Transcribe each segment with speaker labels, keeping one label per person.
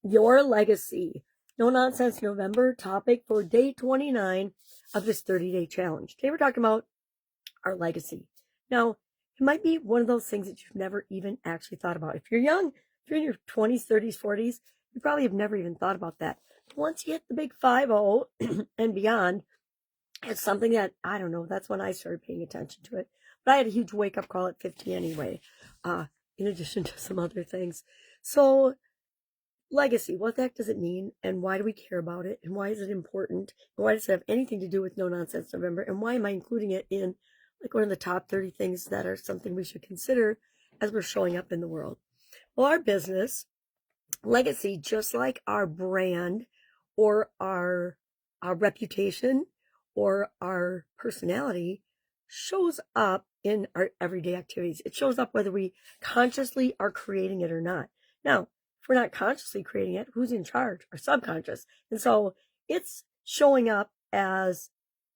Speaker 1: Your legacy. No Nonsense November topic for day 29 of this 30-day challenge. Today we're talking about our legacy. Now, it might be one of those things that you've never even actually thought about. If you're young, if you're in your 20s, 30s, 40s, you probably have never even thought about that. But once you hit the big 50 and beyond, it's something that, I don't know, that's when I started paying attention to it. But I had a huge wake-up call at 50 anyway, in addition to some other things. So legacy, what the heck does it mean, and why do we care about it, and why is it important, and why does it have anything to do with No Nonsense November, and why am I including it in like one of the top 30 things that are something we should consider as we're showing up in the world? Well, our business legacy, just like our brand or our reputation or our personality, shows up in our everyday activities. It shows up whether we consciously are creating it or not. Now, if we're not consciously creating it, who's in charge? Our subconscious. And so it's showing up as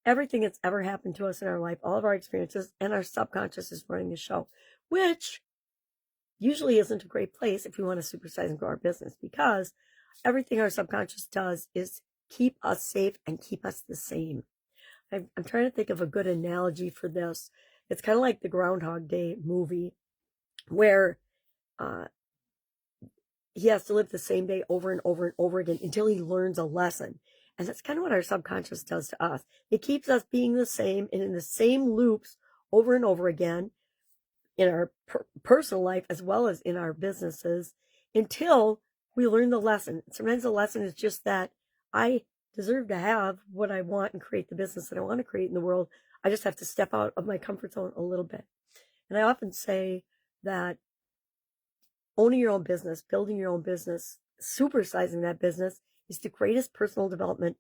Speaker 1: everything that's ever happened to us in our life, all of our experiences, and our subconscious is running the show, which usually isn't a great place if we want to supersize and grow our business, because everything our subconscious does is keep us safe and keep us the same. I'm trying to think of a good analogy for this. It's kind of like the Groundhog Day movie, where he has to live the same day over and over and over again until he learns a lesson. And that's kind of what our subconscious does to us. It keeps us being the same and in the same loops over and over again in our personal life as well as in our businesses until we learn the lesson. Sometimes the lesson is just that I deserve to have what I want and create the business that I want to create in the world. I just have to step out of my comfort zone a little bit. And I often say that owning your own business, building your own business, supersizing that business is the greatest personal development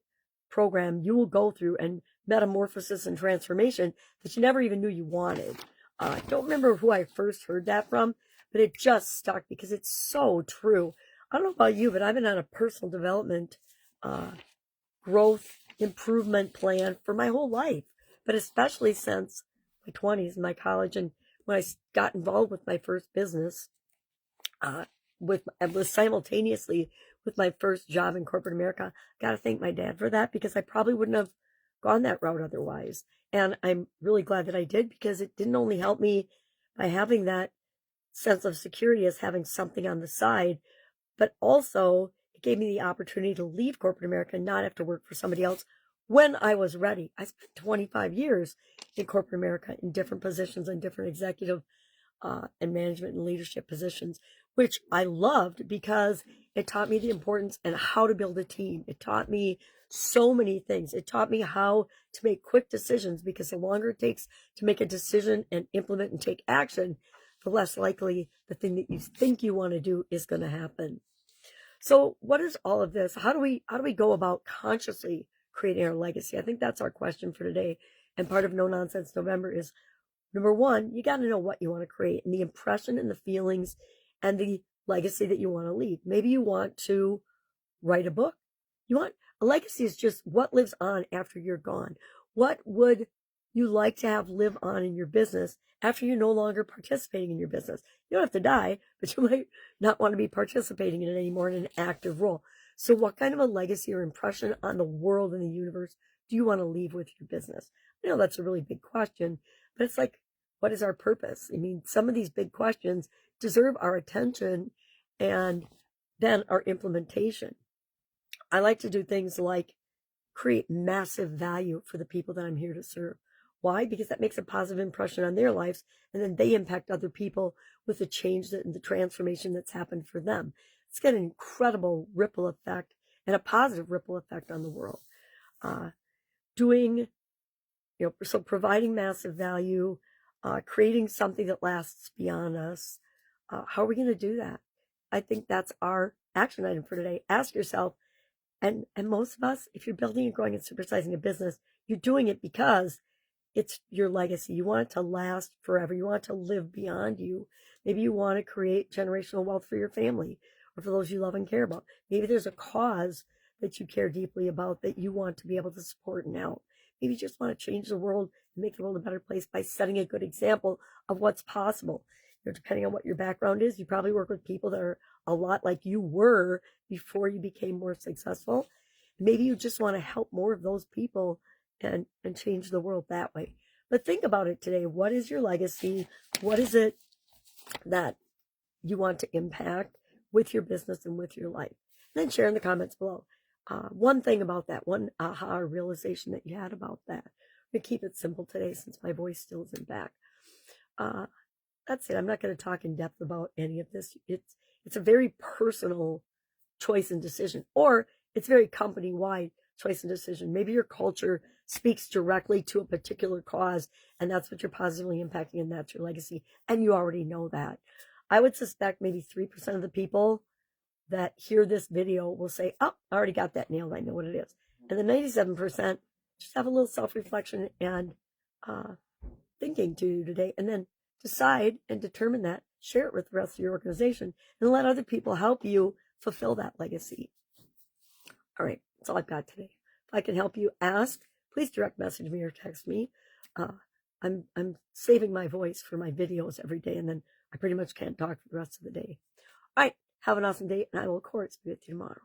Speaker 1: program you will go through, and metamorphosis and transformation that you never even knew you wanted. I don't remember who I first heard that from, but it just stuck because it's so true. I don't know about you, but I've been on a personal development, growth, improvement plan for my whole life, but especially since my 20s and my college, and when I got involved with my first business, was simultaneously with my first job in corporate America. I got to thank my dad for that, because I probably wouldn't have gone that route otherwise. And I'm really glad that I did, because it didn't only help me by having that sense of security as having something on the side, but also it gave me the opportunity to leave corporate America and not have to work for somebody else when I was ready. I spent 25 years in corporate America in different positions and different executive and management and leadership positions, which I loved because it taught me the importance and how to build a team. It taught me so many things. It taught me how to make quick decisions, because the longer it takes to make a decision and implement and take action, the less likely the thing that you think you want to do is going to happen. So what is all of this? How do we go about consciously creating our legacy? I think that's our question for today. And part of No Nonsense November is, number one, you got to know what you want to create and the impression and the feelings and the legacy that you want to leave. Maybe you want to write a book. A legacy is just what lives on after you're gone. What would you like to have live on in your business after you're no longer participating in your business? You don't have to die, but you might not want to be participating in it anymore in an active role. So what kind of a legacy or impression on the world and the universe do you want to leave with your business? I know that's a really big question, but it's like, what is our purpose? I mean, some of these big questions deserve our attention and then our implementation. I like to do things like create massive value for the people that I'm here to serve. Why? Because that makes a positive impression on their lives, and then they impact other people with the change and the transformation that's happened for them. It's got an incredible ripple effect and a positive ripple effect on the world. So providing massive value, creating something that lasts beyond us. How are we going to do that? I think that's our action item for today. Ask yourself, and most of us, if you're building and growing and supersizing a business, you're doing it because it's your legacy. You want it to last forever. You want it to live beyond you. Maybe you want to create generational wealth for your family or for those you love and care about. Maybe there's a cause that you care deeply about that you want to be able to support and help. Maybe you just want to change the world and make the world a better place by setting a good example of what's possible. Depending on what your background is, you probably work with people that are a lot like you were before you became more successful. Maybe you just want to help more of those people and change the world that way. But think about it today. What is your legacy? What is it that you want to impact with your business and with your life? And then share in the comments below. One thing about that, one aha realization that you had about that. I'm going to keep it simple today since my voice still isn't back. That's it. I'm not going to talk in depth about any of this. It's a very personal choice and decision, or it's very company-wide choice and decision. Maybe your culture speaks directly to a particular cause, and that's what you're positively impacting, and that's your legacy, and you already know that. I would suspect maybe 3% of the people that hear this video will say, oh, I already got that nailed. I know what it is. And the 97% just have a little self-reflection and thinking to you today, and then decide and determine that, share it with the rest of your organization, and let other people help you fulfill that legacy. All right, that's all I've got today. If I can help you, ask. Please direct message me or text me. I'm saving my voice for my videos every day, and then I pretty much can't talk for the rest of the day. All right, have an awesome day, and I will, of course, be with you tomorrow.